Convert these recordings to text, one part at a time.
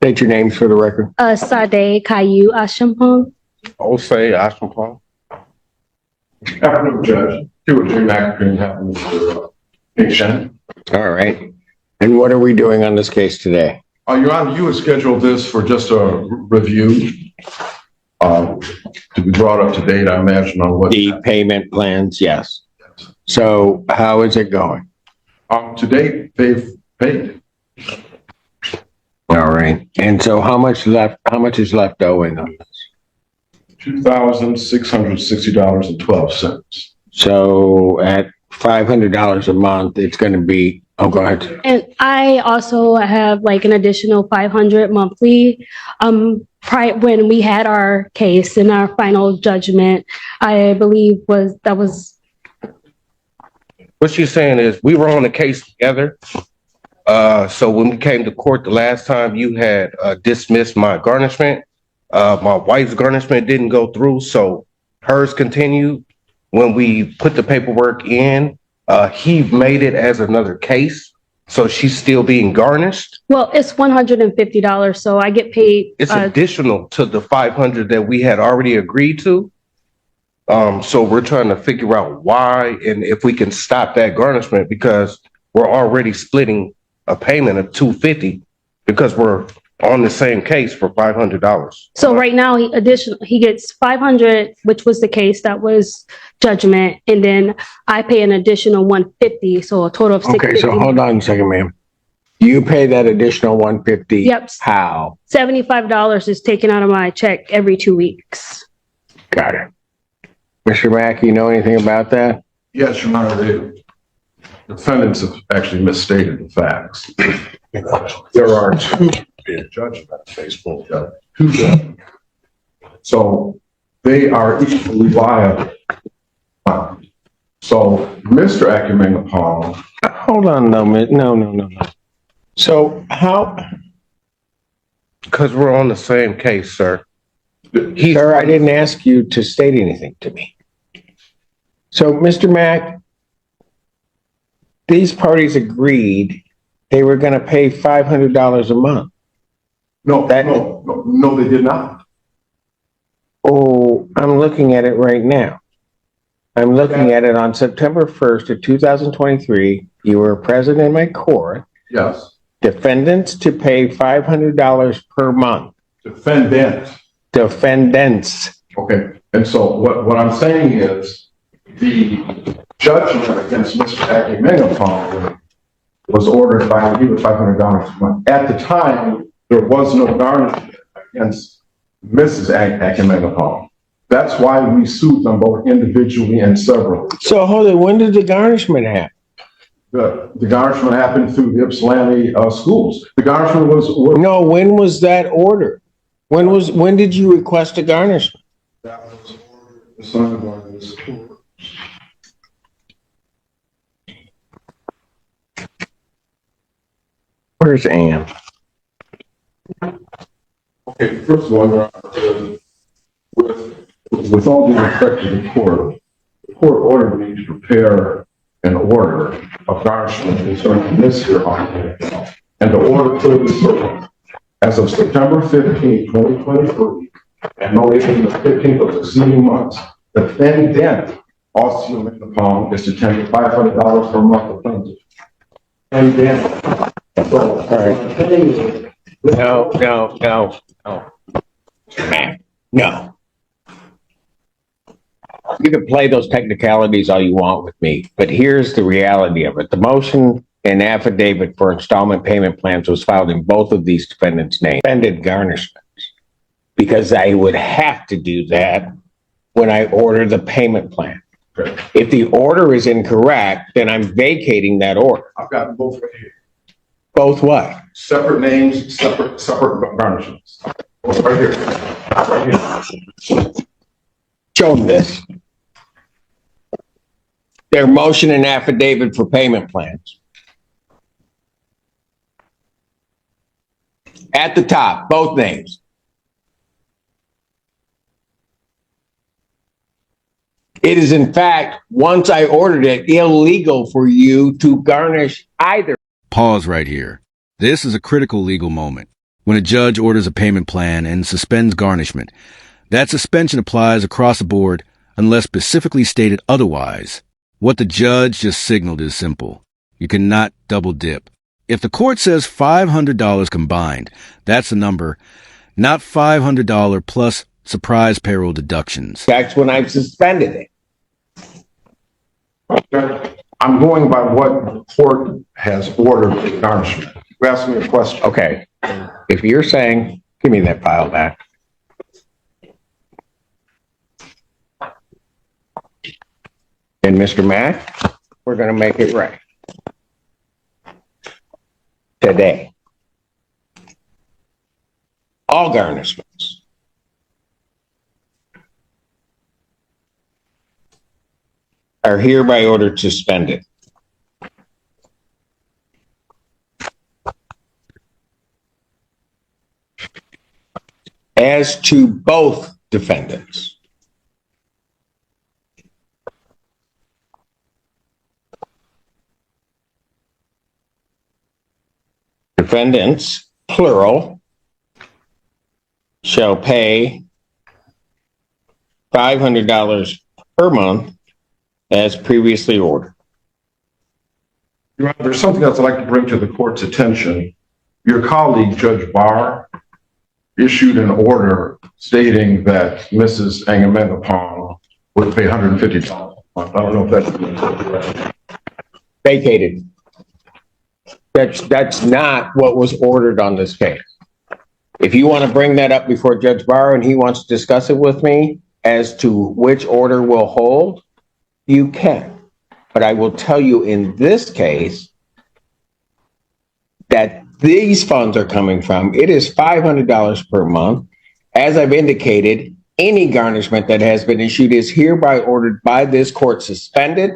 State your names for the record. Sade Caillou Ashampong. Osei Ashampong. Afternoon, Judge. Stuart J. McIntyre and Mr. Shen. All right. And what are we doing on this case today? Your Honor, you had scheduled this for just a review to be brought up to date, I imagine, on what The payment plans, yes. So how is it going? to date they've paid. All right. And so how much is left owing on this? $2,660.12. So at $500 a month, it's going to be, oh, go ahead. And I also have like an additional 500 monthly. When we had our case in our final judgment, I believe what she's saying is we were on the case together. So when we came to court the last time, you had dismissed my garnishment. My wife's garnishment didn't go through, so hers continued. When we put the paperwork in, he made it as another case, so she's still being garnished. Well, it's $150, so I get paid. It's additional to the $500 that we had already agreed to. So we're trying to figure out why and if we can stop that garnishment, because we're already splitting a payment of $250 because we're on the same case for $500. So right now he gets 500, which was the case that was judgment, and then I pay an additional 150, so a total of 650. Okay, so hold on a second, ma'am. You pay that additional 150. Yep. How? $75 is taken out of my check every 2 weeks. Got it. Mr. Mack, you know anything about that? Yes, Your Honor, the defendants have actually misstated the facts. There are two judges in that case, two judges. So they are equally liable. So Mr. Akumengapong. Hold on, no. So how? Because we're on the same case, sir. Sir, I didn't ask you to state anything to me. So, Mr. Mack, these parties agreed they were going to pay $500 a month. No, they did not. Oh, I'm looking at it right now. I'm looking at it on September 1st of 2023. You were present in my court. Yes. Defendants to pay $500 per month. Defendants. Okay. And so what I'm saying is the judgment against Mr. Akumengapong was ordered by you at $500 a month. At the time, there was no garnishment against Mrs. Akumengapong. That's why we sued them both individually and severally. So hold on, when did the garnishment happen? The garnishment happened through the Ypsilanti schools. The garnishment was No, when was that ordered? When did you request a garnishment? That was ordered assigned by this court. Where's Ann? Okay, first of all, Your Honor, with all due respect to the court ordered me to prepare an order of garnishment concerning this here argument. And the order clearly states, as of September 15, 2023, and no later than the 15th of the succeeding months, the defendant, Akumengapong, is to tender $500 per month of plaintiff. And then, so, all right. No. You can play those technicalities all you want with me, but here's the reality of it. The motion and affidavit for installment payment plans was filed in both of these defendants' names. Suspended garnishments, because I would have to do that when I order the payment plan. okay. If the order is incorrect, then I'm vacating that order. I've got both right here. Both what? Separate names, separate garnishments. Both right here. Right here. Show them this. Their motion and affidavit for payment plans. At the top, both names. It is, in fact, once I ordered it, illegal for you to garnish either. Pause right here. This is a critical legal moment. when a judge orders a payment plan and suspends garnishment, that suspension applies across the board unless specifically stated otherwise. What the judge just signaled is simple. You cannot double dip. If the court says $500 combined, that's the number, not $500 plus surprise payroll deductions. That's when I've suspended it. I'm going by what the court has ordered for garnishment. You asked me a question. Okay. If you're saying, give me that file back. And Mr. Mack, we're going to make it right. Today. All garnishments are hereby ordered suspended. As to both defendants. Defendants, plural, shall pay $500 per month as previously ordered. Your Honor, there's something else I'd like to bring to the court's attention. Your colleague, Judge Barr, issued an order stating that Mrs. Angamendapong would pay $150 a month. I don't know if that's Vacated. That's not what was ordered on this case. If you want to bring that up before Judge Barr and he wants to discuss it with me as to which order will hold, you can. But I will tell you in this case that these funds are coming from, it is $500 per month. As I've indicated, any garnishment that has been issued is hereby ordered by this court suspended.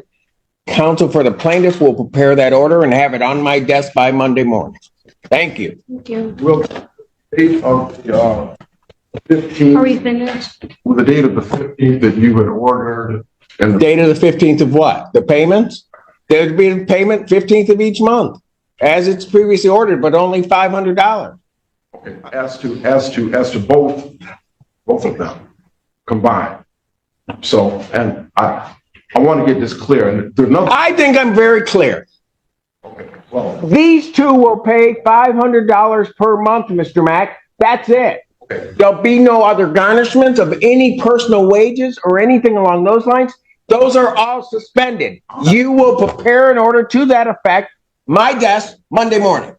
Counsel for the plaintiff will prepare that order and have it on my desk by Monday morning. Thank you. Thank you. Will the date of the 15th, Are we finished? will the date of the 15th that you had ordered and the Date of the 15th of what? The payments? There'd be a payment 15th of each month, as it's previously ordered, but only $500. as to both of them combined. So, and I want to get this clear. And there's no. I think I'm very clear. Okay, well, These two will pay $500 per month, Mr. Mack. That's it. okay. There'll be no other garnishments of any personal wages or anything along those lines. Those are all suspended. You will prepare an order to that effect, my desk, Monday morning.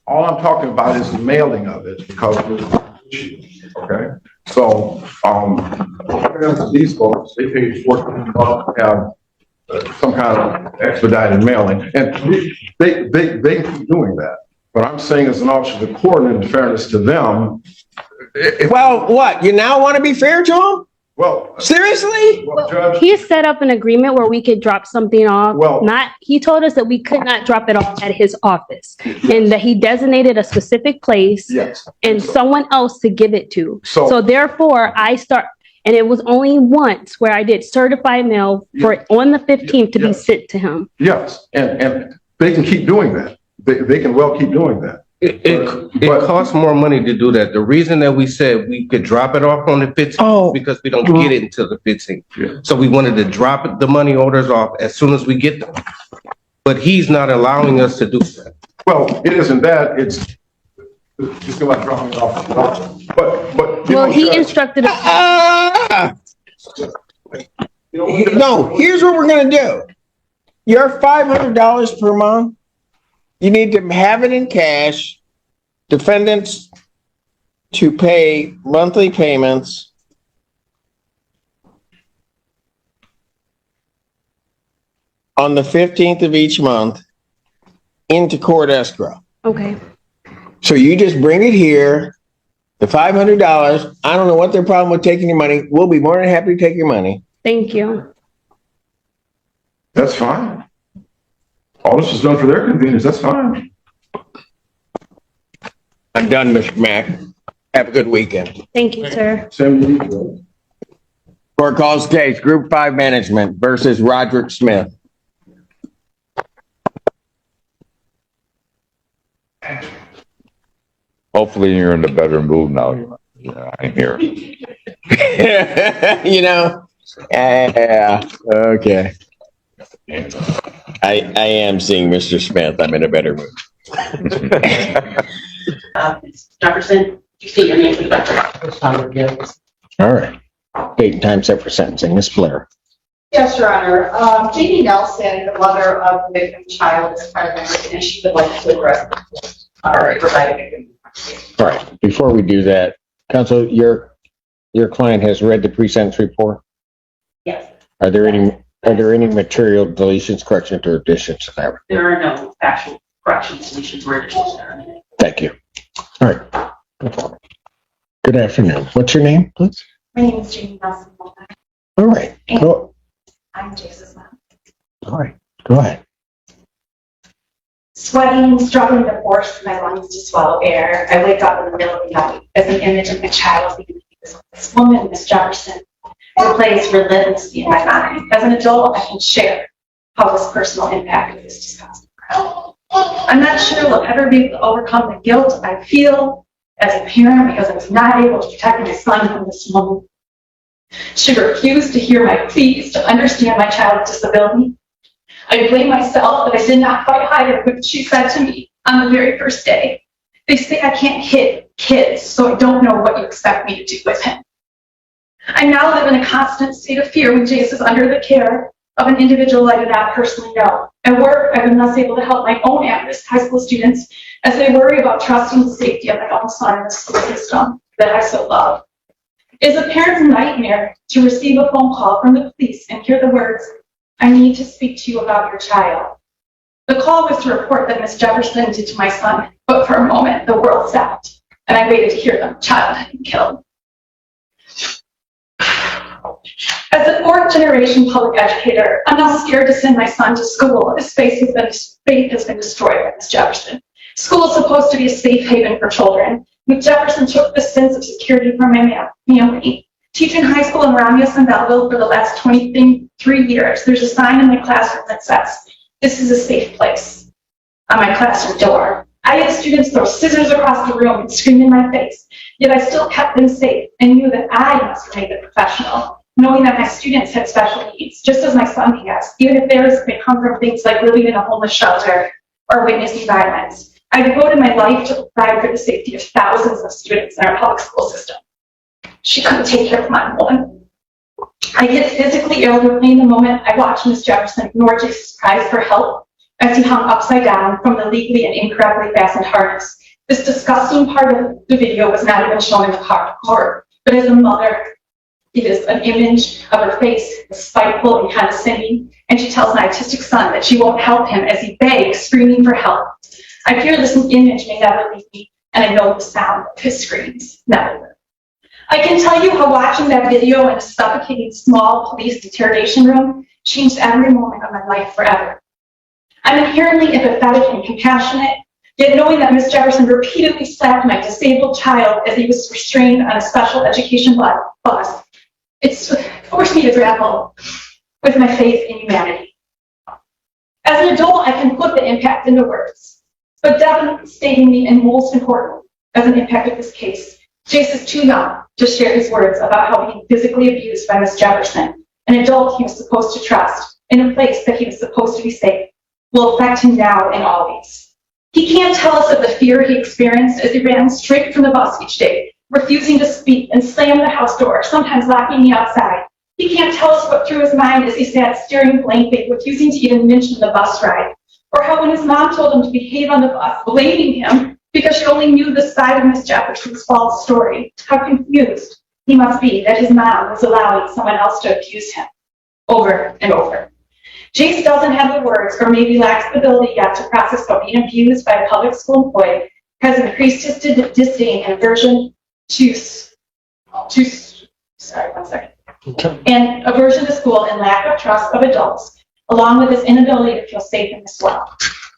All I'm talking about is the mailing of it because of the issue. Okay. So, these folks, they paid $14 to have some kind of expedited mailing, and they keep doing that. But I'm saying, as an officer of the court, and in fairness to them, Well, what? You now want to be fair to them? well, Seriously? Judge, He set up an agreement where we could drop something off. Well- He told us that we could not drop it off at his office and that he designated a specific place yes. and someone else to give it to. So- So therefore and it was only once where I did certified mail for on the 15th to be Yes. sent to him. Yes, and they can keep doing that. They can well keep doing that. It costs more money to do that. The reason that we said we could drop it off on the 15th Oh. because we don't get it until the 15th. Yeah. So we wanted to drop the money orders off as soon as we get them. But he's not allowing us to do that. Well, it isn't that, it's just like dropping it off. But. you Well, know, he Judge, instructed us. No, here's what we're going to do. Your $500 per month, you need to have it in cash. Defendants to pay monthly payments on the 15th of each month into court escrow. Okay. So you just bring it here, the $500. I don't know what their problem with taking your money. We'll be more than happy to take your money. Thank you. That's fine. All this is done for their convenience, that's fine. I'm done, Mr. Mack. Have a good weekend. Thank you, sir. Same to you. Court calls case Group 5 Management versus Roderick Smith. Hopefully you're in a better mood now. Yeah, I'm here. You know, yeah, okay. I am seeing Mr. Smith. I'm in a better mood. Jefferson, you state your name for the record. All right. Date and time set for sentencing. Ms. Blair. Yes, Your Honor. J.D. Nelson, the mother of the victim's child, is part of the record, and she would like to address. All right. Provide a victim. All right. Before we do that, counsel, your client has read the pre-sentence report. Yes. Are there any material deletions, corrections, or additions to that? There are no actual corrections, deletions, or additions there. Thank you. All right. Good afternoon. What's your name, please? My name is J.D. Nelson. All right. Go. I'm Jason's mom. All right. Go ahead. Sweating, struggling to force my lungs to swallow air. I wake up in the middle of the night as an image of my child being this woman, Miss Jefferson, replays relentlessly in my mind. As an adult, I can share how this personal impact of this disgusting crime. I'm not sure we'll ever be able to overcome the guilt I feel as a parent because I was not able to protect my son from this woman. She refused to hear my pleas to understand my child's disability. I blame myself that I did not fight higher with what she said to me on the very first day. They say I can't hit kids, so I don't know what you expect me to do with him. I now live in a constant state of fear when Jace is under the care of an individual I do not personally know. At work, I've been less able to help my own at-risk high school students as they worry about trusting the safety of my own son in the school system that I so love. It is a parent's nightmare to receive a phone call from the police and hear the words, "I need to speak to you about your child." The call was to report that Miss Jefferson did to my son, but for a moment, the world stopped, and I waited to hear the child had been killed. As a fourth-generation public educator, I'm now scared to send my son to school. His faith has been destroyed by Miss Jefferson. School is supposed to be a safe haven for children. Miss Jefferson took the sense of security from my family. Teaching high school in Romulus and Belleville for the last 23 years, there's a sign in my classroom that says, "This is a safe place," on my classroom door. I had students throw scissors across the room and scream in my face, yet I still kept them safe and knew that I must remain a professional, knowing that my students had special needs, just as my son has, even if theirs may come from things like living in a homeless shelter or witnessing violence. I devoted my life to provide for the safety of thousands of students in our public school system. She couldn't take care of my one. I get physically ill replaying the moment I watched Miss Jefferson ignore Jason's cries for help as he hung upside down from the legally and incorrectly fastened harness. This disgusting part of the video was not even shown in the court, but as a mother, it is an image of her face, spiteful and condescending, and she tells my autistic son that she won't help him as he begs, screaming for help. I fear this image may never leave me, and I know the sound of his screams never will. I can tell you how watching that video in a suffocating small police interrogation room changed every moment of my life forever. I'm inherently empathetic and compassionate, yet knowing that Miss Jefferson repeatedly slapped my disabled child as he was restrained on a special education bus, it's forced me to grapple with my faith in humanity. As an adult, I can put the impact into words, but devastatingly and most important as an impact of this case, Jace is too young to share his words about how being physically abused by Miss Jefferson, an adult he was supposed to trust, in a place that he was supposed to be safe, will affect him now and always. He can't tell us of the fear he experienced as he ran straight from the bus each day, refusing to speak and slammed the house door, sometimes locking me outside. He can't tell us what through his mind as he sat staring blankly, refusing to even mention the bus ride, or how when his mom told him to behave on the bus, blaming him because she only knew the side of Miss Jefferson's false story, how confused he must be that his mom was allowing someone else to abuse him over and over. Jace doesn't have the words, or maybe lacks the ability yet to process how being abused by a public school employee has increased his disdain and aversion and aversion to school and lack of trust of adults, along with his inability to feel safe in this world.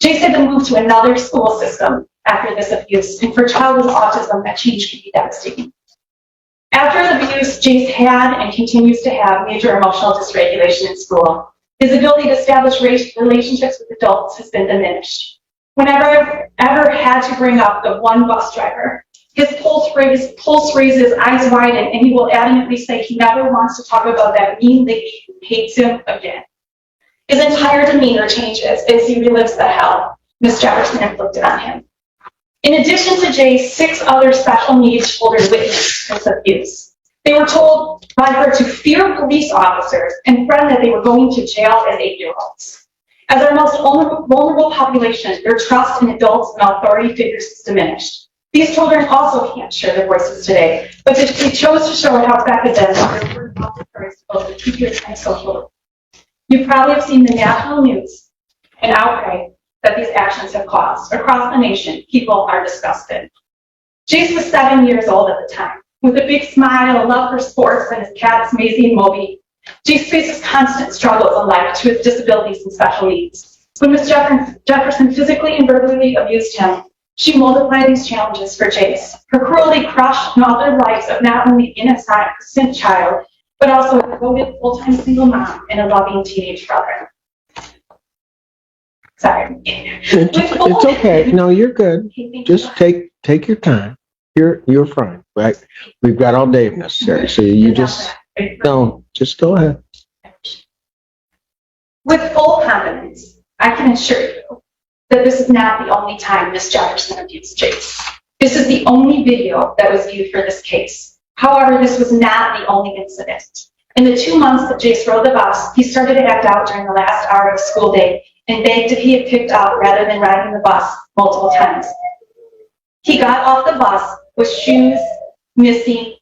Jace had to move to another school system after this abuse, and for a child with autism, that change can be devastating. After his abuse, Jace had and continues to have major emotional dysregulation in school. His ability to establish relationships with adults has been diminished. Whenever I've ever had to bring up the one bus driver His pulse raises, eyes widen, and he will adamantly say he never wants to talk about that mean lady who hates him again. His entire demeanor changes as he relives the hell Miss Jefferson inflicted on him. In addition to Jay, 6 other special needs children witnessed this abuse. They were told by her to fear police officers and threaten that they were going to jail as 8-year-olds. As our most vulnerable population, their trust in adults and authority figures is diminished. These children also can't share their voices today, but they chose to show how affected them by their courage to both the teachers and social. You probably have seen the national news and outweigh that these actions have caused. Across the nation, people are disgusted. Jace was 7 years old at the time. With a big smile, a love for sports, and his cats, Maisie and Moby, Jace faces constant struggles in life to his disabilities and special needs. When Miss Jefferson physically and verbally abused him, she multiplied these challenges for Jace. Her cruelty crushed and altered the lives of not only an innocent child, but also a devoted full-time single mom and a loving teenage brother. Sorry. It's okay. No, you're good. Just take your time. You're fine, right? We've got all day if necessary. So you just go ahead. With full confidence, I can assure you that this is not the only time Miss Jefferson abused Jace. This is the only video that was viewed for this case. However, this was not the only incident. In the 2 months that Jace rode the bus, he started to act out during the last hour of the school day and begged to be picked up rather than riding the bus multiple times. He got off the bus with shoes missing,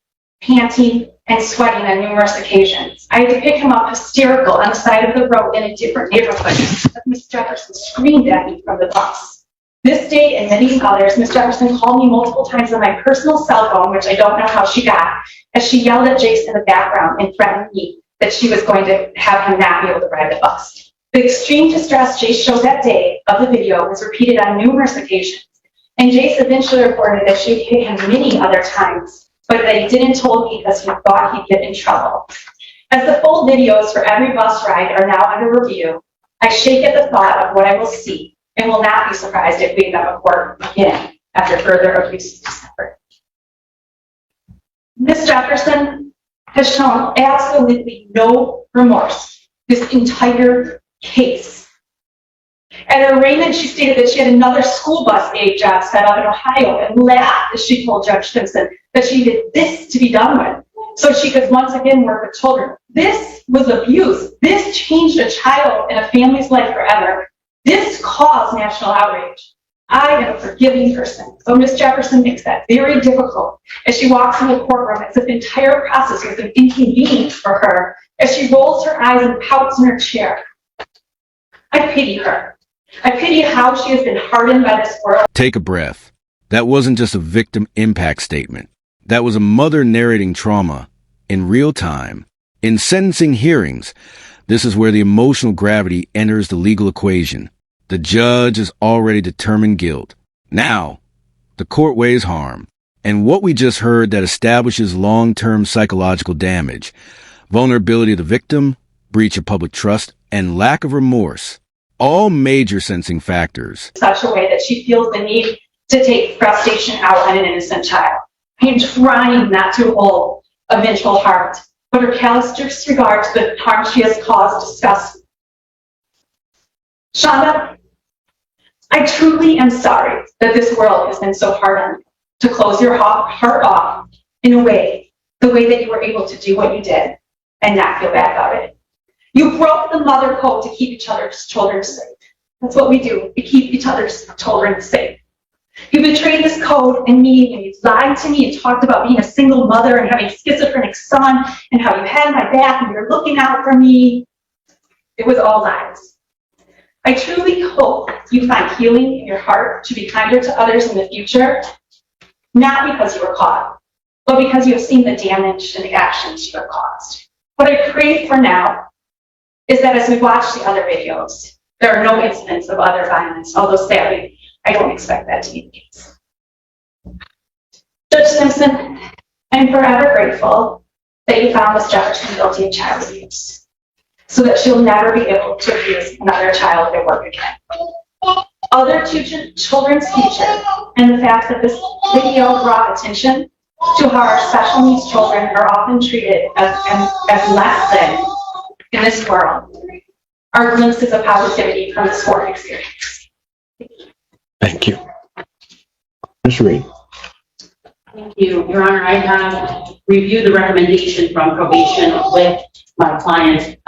panting, and sweating on numerous occasions. I had to pick him up hysterical on the side of the road in a different neighborhood as Miss Jefferson screamed at me from the bus. This day and many others, Miss Jefferson called me multiple times on my personal cell phone, which I don't know how she got, as she yelled at Jace in the background and threatened me that she was going to have him not be able to ride the bus. The extreme distress Jace showed that day of the video was repeated on numerous occasions, and Jace eventually reported that she hit him many other times, but that he didn't tell me because he thought he'd get in trouble. As the full videos for every bus ride are now under review, I shake at the thought of what I will see and will not be surprised if we end up in court again after further abuse is discovered. Ms. Jefferson has shown absolutely no remorse this entire case. At her arraignment, she stated that she had another school bus aid job set up in Ohio and laughed as she told Judge Simpson that she did this to be done with, so she could once again work with children. This was abuse. This changed a child and a family's life forever. This caused national outrage. I am a forgiving person, but Ms. Jefferson makes that very difficult as she walks into the courtroom as if the entire process was an inconvenience for her, as she rolls her eyes and pouts in her chair. I pity her. I pity how she has been hardened by this world. Take a breath. That wasn't just a victim impact statement. That was a mother narrating trauma in real time. In sentencing hearings, this is where the emotional gravity enters the legal equation. The judge has already determined guilt. Now, the court weighs harm. And what we just heard that establishes long-term psychological damage, vulnerability of the victim, breach of public trust, and lack of remorse. All major sentencing factors. Such a way that she feels the need to take frustration out on an innocent child. I am trying not to hold a vengeful heart, but her callous disregard to the harm she has caused disgusts me. Shonda, I truly am sorry that this world has been so hard on you to close your heart off in a way, the way that you were able to do what you did and not feel bad about it. You broke the mother code to keep each other's children safe. That's what we do. We keep each other's children safe. You betrayed this code and me, and you lied to me and talked about being a single mother and having a schizophrenic son and how you had my back and you're looking out for me. It was all lies. I truly hope you find healing in your heart to be kinder to others in the future, not because you were caught, but because you have seen the damage and the actions you have caused. What I pray for now is that as we watch the other videos, there are no incidents of other violence, although sadly, I don't expect that to be the case. Judge Simpson, I'm forever grateful that you found Ms. Jefferson guilty of child abuse, so that she'll never be able to abuse another child at work again. other two children's teacher, and the fact that this video brought attention to how our special needs children are often treated as less than in this world are glimpses of positivity from this court experience. Thank you. Ms. Reed. Thank you, Your Honor. I have reviewed the recommendation from probation with my client.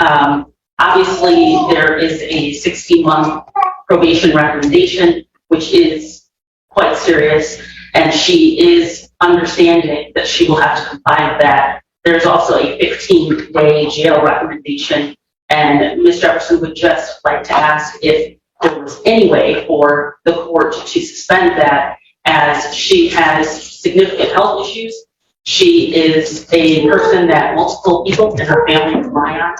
Obviously, there is a 16-month probation recommendation, which is quite serious, and she is understanding that she will have to comply with that. There's also a 15-day jail recommendation, and Ms. Jefferson would just like to ask if there was any way for the court to suspend that, as she has significant health issues. She is a person that multiple people in her family rely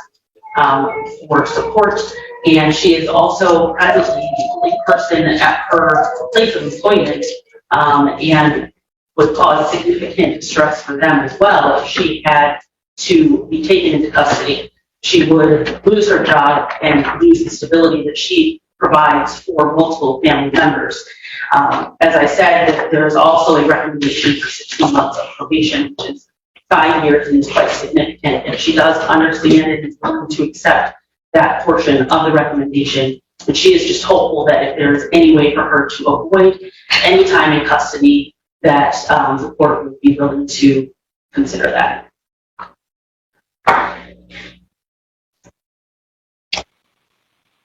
on for support, and she is also presently the only person at her place of employment, and would cause significant distress for them as well if she had to be taken into custody. She would lose her job and lose the stability that she provides for multiple family members. As I said, there's also a recommendation for 16 months of probation, which is 5 years and is quite significant. If she does understand it and is willing to accept that portion of the recommendation, and she is just hopeful that if there is any way for her to avoid any time in custody, that the court would be willing to consider that.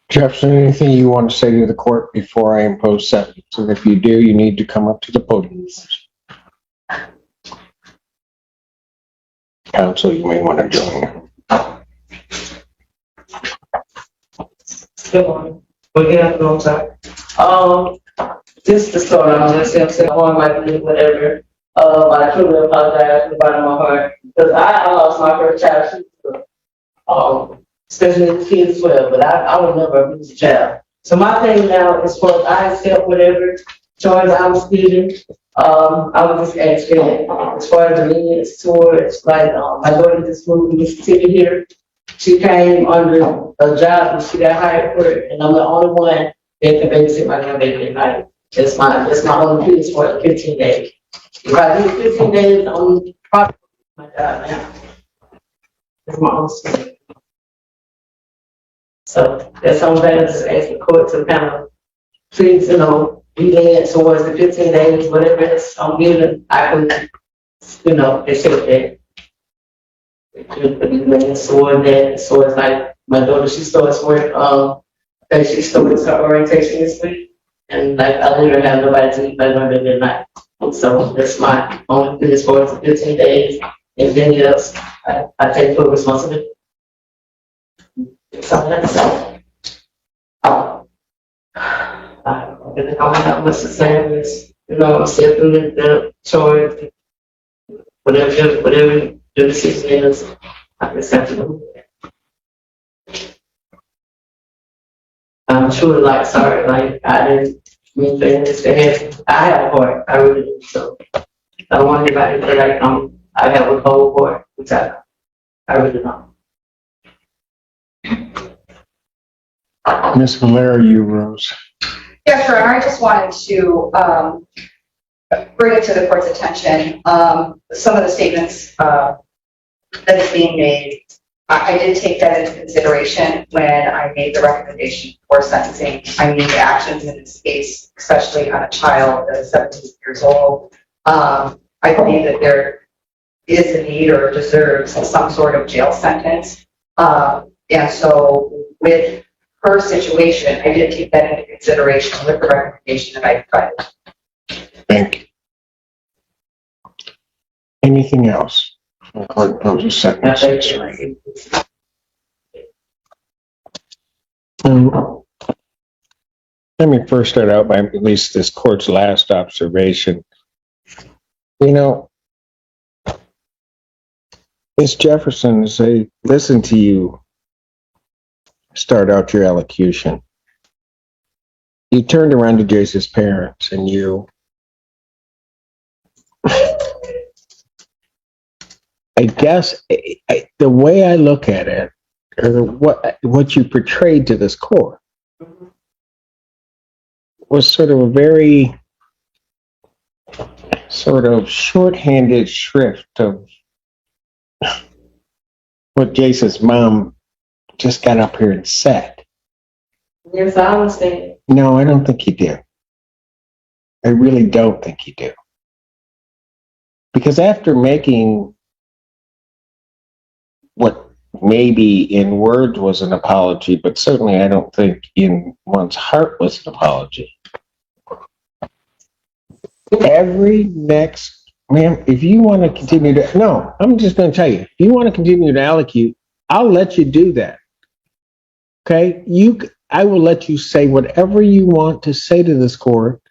Jefferson, anything you want to say to the court before I impose sentence? And if you do, you need to come up to the podium. Counsel, you may want to join. Good morning. Good afternoon, sir. Just to start, I'm just saying, whatever. I truly apologize from the bottom of my heart because I lost my first child. Especially the kids 12, but I would never abuse a child. So my thing now is for I accept whatever charge I was given. I was just asking as far as the lenience towards like my daughter just moved to Mississippi here. She came under a job and she got hired for it, and I'm the only one that can babysit my grandbaby at night. That's my only piece for 15 days. If I do 15 days on probably my job now. That's my own story. So that's something that I just ask the court to kind of please, be lenient towards the 15 days, whatever it's I'm given, I can, accept that. So it's like my daughter, she starts work, that she starts her orientation this week, and like I literally have nobody to eat my grandbaby at night. So that's my only thing as far as the 15 days. Anything else, I take full responsibility. So that's all. I don't have much to say on this, accepting the choice, whatever the decision is, I accept it. I'm truly sorry, I didn't mean for this to happen. I have a heart, I really do. So I don't want anybody to feel I have a cold heart, which I really don't. Ms. Valera, you rose. Yes, sir. I just wanted to bring it to the court's attention. Some of the statements that is being made, I did take that into consideration when I made the recommendation for sentencing. I mean, the actions in this case, especially on a child that is 17 years old, I believe that there is a need or deserves some sort of jail sentence. And so with her situation, I did take that into consideration with the recommendation that I provided. Thank you. Anything else? The court imposes sentence. Let me first start out by at least this court's last observation. Ms. Jefferson, as I listen to you start out your elocution, you turned around to Jace's parents and you, I guess the way I look at it, or what you portrayed to this court, was sort of a very sort of shorthanded shrift of what Jason's mom just got up here and said. Yes, I understand. No, I don't think you do. I really don't think you do. Because after making what maybe in words was an apology, but certainly I don't think in one's heart was an apology. Every next, ma'am, if you want to continue to, no, I'm just going to tell you, if you want to continue to allocute, I'll let you do that. Okay? I will let you say whatever you want to say to this court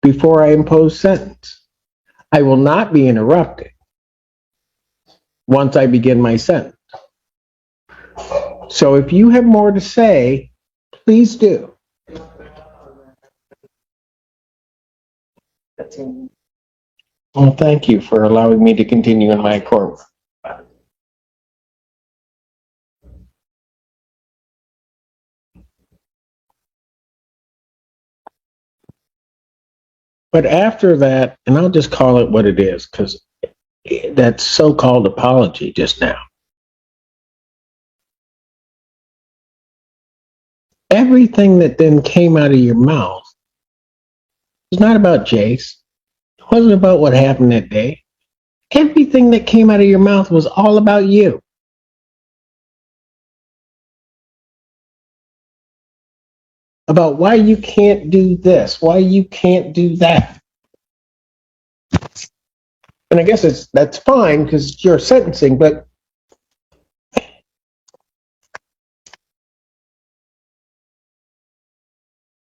before I impose sentence. I will not be interrupted once I begin my sentence. So if you have more to say, please do. Well, thank you for allowing me to continue in my court. But after that, and I'll just call it what it is, because that so-called apology just now. Everything that then came out of your mouth was not about Jace. It wasn't about what happened that day. Everything that came out of your mouth was all about you. About why you can't do this, why you can't do that. And I guess that's fine because you're sentencing, but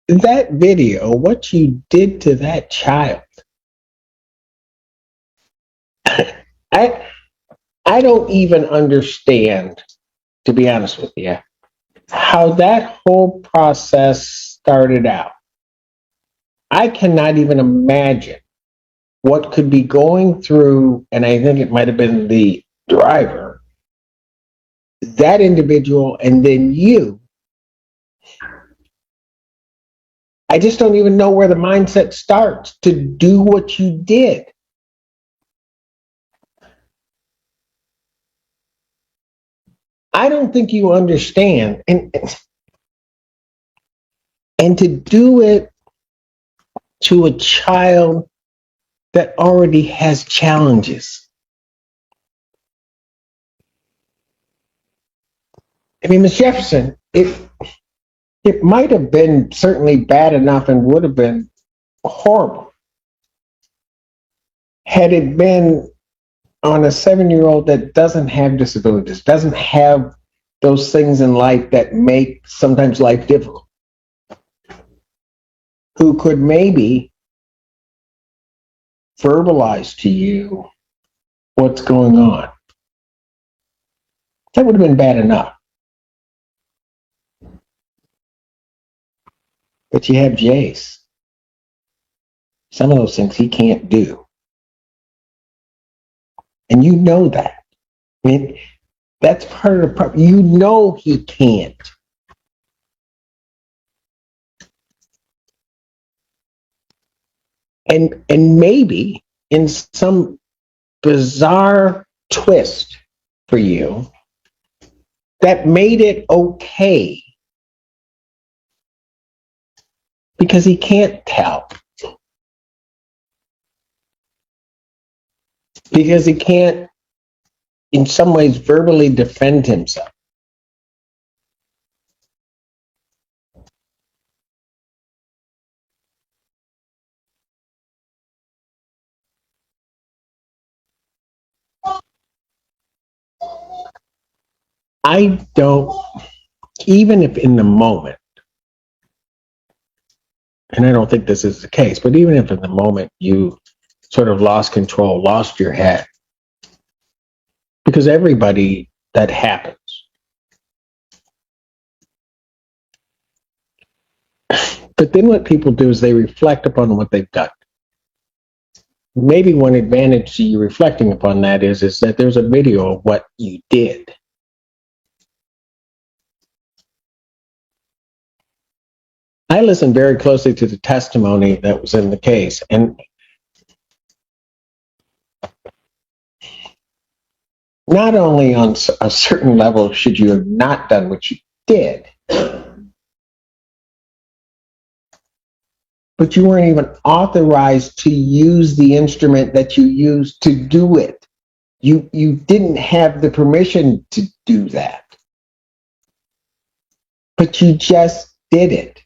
that video, what you did to that child, I don't even understand, to be honest with you, how that whole process started out. I cannot even imagine what could be going through, and I think it might have been the driver, that individual, and then you. I just don't even know where the mindset starts to do what you did. I don't think you understand. And to do it to a child that already has challenges. I mean, Ms. Jefferson, it might have been certainly bad enough and would have been horrible had it been on a 7-year-old that doesn't have disabilities, doesn't have those things in life that make sometimes life difficult, who could maybe verbalize to you what's going on. That would have been bad enough. But you have Jace. Some of those things he can't do. And you know that. I mean, that's part of the problem. You know he can't. And maybe in some bizarre twist for you that made it okay because he can't tell. Because he can't, in some ways, verbally defend himself. I don't, even if in the moment, and I don't think this is the case, but even if in the moment you sort of lost control, lost your head, because everybody, that happens. But then what people do is they reflect upon what they've done. Maybe one advantage to you reflecting upon that is that there's a video of what you did. I listened very closely to the testimony that was in the case, and not only on a certain level should you have not done what you did, but you weren't even authorized to use the instrument that you used to do it. You didn't have the permission to do that, but you just did it.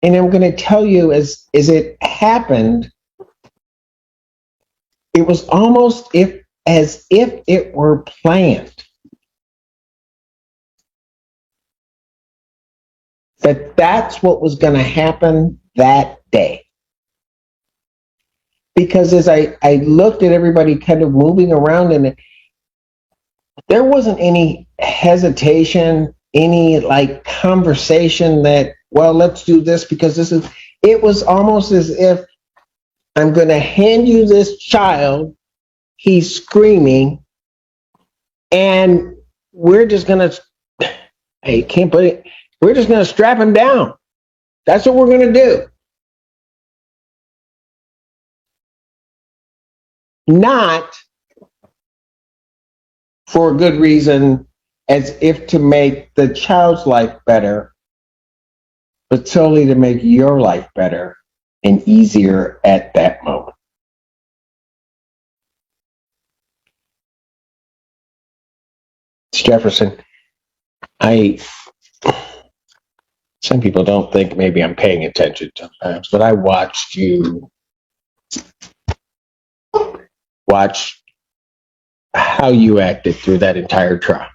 And I'm going to tell you, as it happened, it was almost as if it were planned. That's what was going to happen that day. Because as I looked at everybody kind of moving around, and there wasn't any hesitation, any like conversation that, well, let's do this because this is, it was almost as if I'm going to hand you this child, he's screaming, and we're just going to, I can't put it, we're just going to strap him down. That's what we're going to do. Not for a good reason, as if to make the child's life better, but solely to make your life better and easier at that moment. Jefferson, some people don't think maybe I'm paying attention sometimes, but I watched you watch how you acted through that entire trial.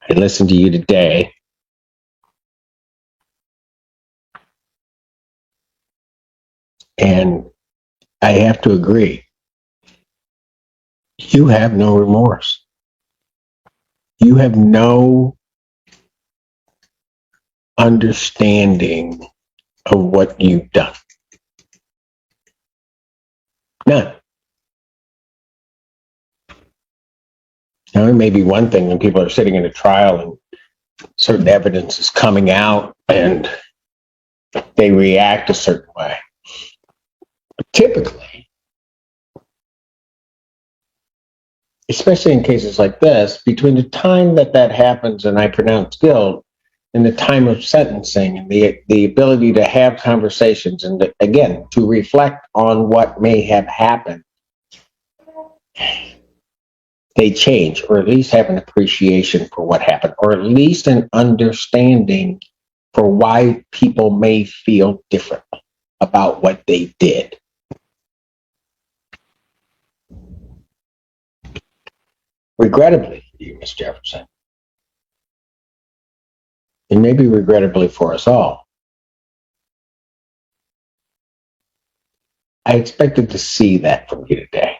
I listened to you today. And I have to agree. You have no remorse. You have no understanding of what you've done. None. Now, it may be one thing when people are sitting in a trial and certain evidence is coming out and they react a certain way. But typically, especially in cases like this, between the time that happens and I pronounce guilt and the time of sentencing and the ability to have conversations and, again, to reflect on what may have happened, they change, or at least have an appreciation for what happened, or at least an understanding for why people may feel different about what they did. Regrettably for you, Ms. Jefferson, and maybe regrettably for us all, I expected to see that from you today.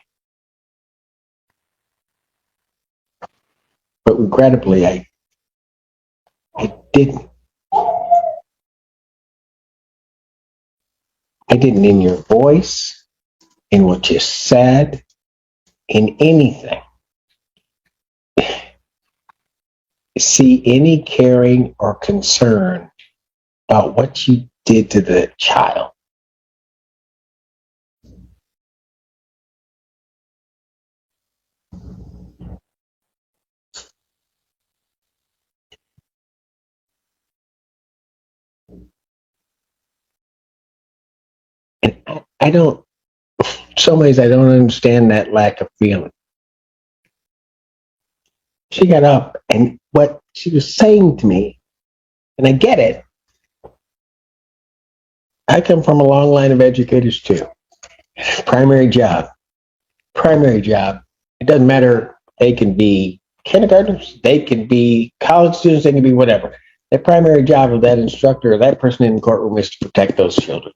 But regrettably, I didn't. I didn't in your voice, in what you said, in anything, see any caring or concern about what you did to the child. And I don't, some ways I don't understand that lack of feeling. She got up, and what she was saying to me, and I get it, I come from a long line of educators too. Primary job. It doesn't matter. They can be kindergartners, they can be college students, they can be whatever. The primary job of that instructor or that person in the courtroom is to protect those children.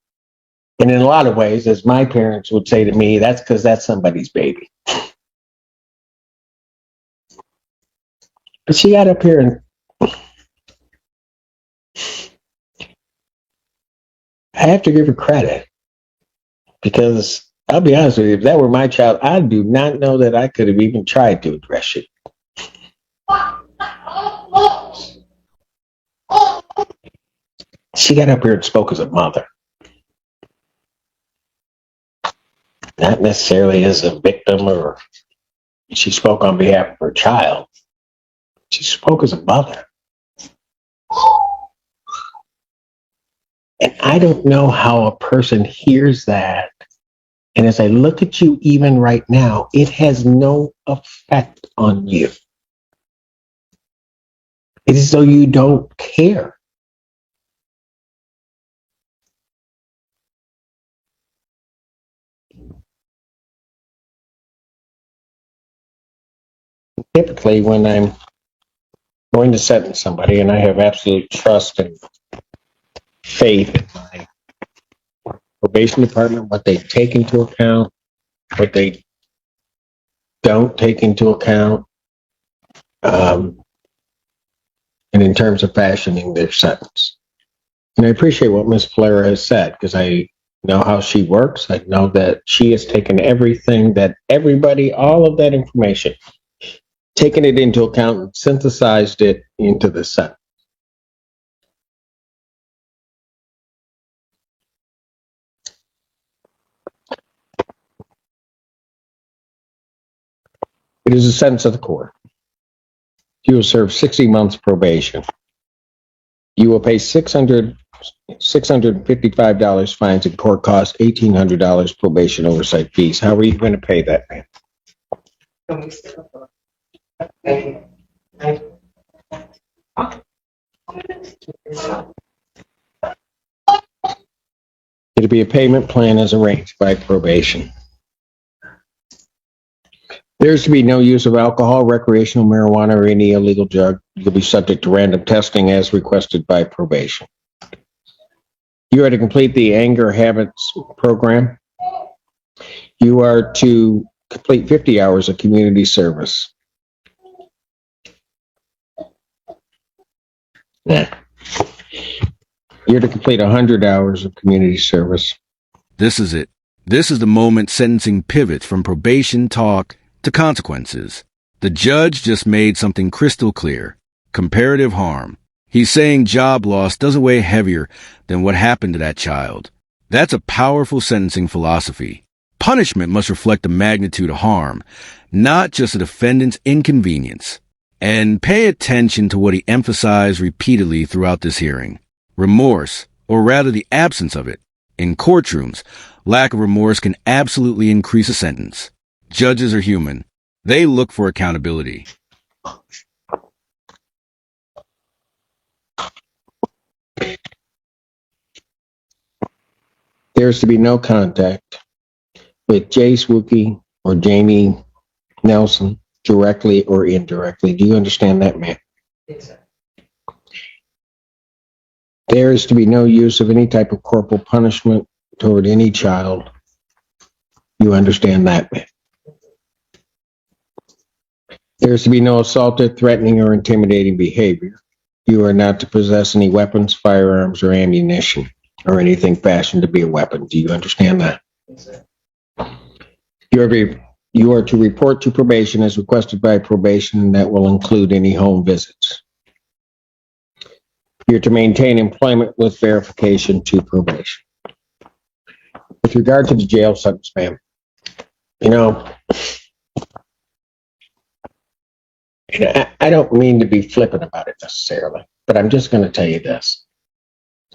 And in a lot of ways, as my parents would say to me, that's because that's somebody's baby. But she got up here and I have to give her credit because I'll be honest with you, if that were my child, I do not know that I could have even tried to address it. She got up here and spoke as a mother, not necessarily as a victim, or she spoke on behalf of her child. She spoke as a mother. And I don't know how a person hears that. And as I look at you even right now, it has no effect on you. It is as though you don't care. Typically, when I'm going to sentence somebody and I have absolute trust and faith in my probation department, what they take into account, what they don't take into account, and in terms of fashioning their sentence. And I appreciate what Ms. Flair has said, because I know how she works. I know that she has taken everything that everybody, all of that information, taken it into account and synthesized it into the sentence. It is a sentence of the court. You will serve 60 months probation. You will pay $655 fines and court costs, $1,800 probation oversight fees. How are you going to pay that, man? It'll be a payment plan as arranged by probation. There's to be no use of alcohol, recreational marijuana, or any illegal drug. You'll be subject to random testing as requested by probation. You are to complete the anger habits program. You are to complete 50 hours of community service. You're to complete 100 hours of community service. This is it. This is the moment sentencing pivots from probation talk to consequences. The judge just made something crystal clear. Comparative harm. He's saying job loss doesn't weigh heavier than what happened to that child. That's a powerful sentencing philosophy. Punishment must reflect the magnitude of harm, not just a defendant's inconvenience. And pay attention to what he emphasized repeatedly throughout this hearing. Remorse, or rather the absence of it. In courtrooms, lack of remorse can absolutely increase a sentence. Judges are human. They look for accountability. There is to be no contact with Jay Swookie or Jamie Nelson, directly or indirectly. Do you understand that, ma'am? Yes, sir. There is to be no use of any type of corporal punishment toward any child. You understand that, ma'am? There is to be no assaultive, threatening, or intimidating behavior. You are not to possess any weapons, firearms, or ammunition, or anything fashioned to be a weapon. Do you understand that? Yes, sir. You are to report to probation as requested by probation, and that will include any home visits. You're to maintain employment with verification to probation. With regard to the jail sentence, ma'am, I don't mean to be flippant about it necessarily, but I'm just going to tell you this.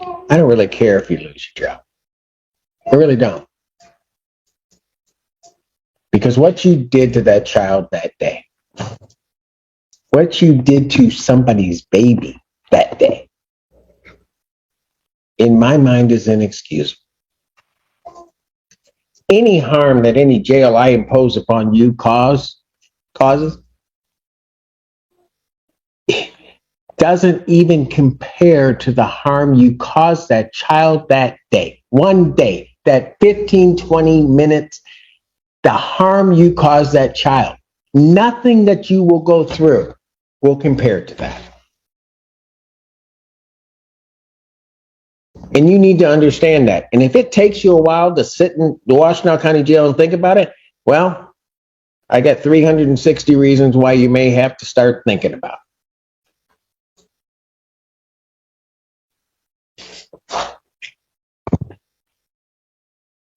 I don't really care if you lose your job. I really don't. Because what you did to that child that day, what you did to somebody's baby that day, in my mind is inexcusable. Any harm that any jail I impose upon you causes doesn't even compare to the harm you caused that child that day. One day, that 15, 20 minutes, the harm you caused that child. Nothing that you will go through will compare to that. And you need to understand that. And if it takes you a while to sit in the Washtenaw County Jail and think about it, well, I got 360 reasons why you may have to start thinking about it.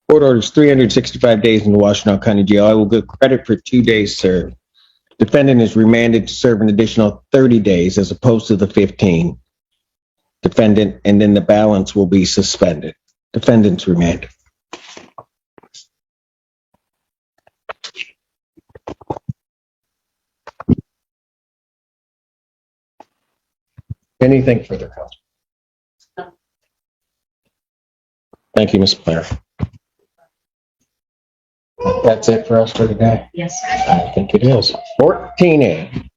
Court orders 365 days in the Washtenaw County Jail. I will give credit for 2 days served. Defendant is remanded to serve an additional 30 days as opposed to the 15. Defendant, and then the balance will be suspended. Defendant's remanded. Anything further, Counsel? Thank you, Ms. Blair. That's it for us for today. Yes. I think it is. 14A,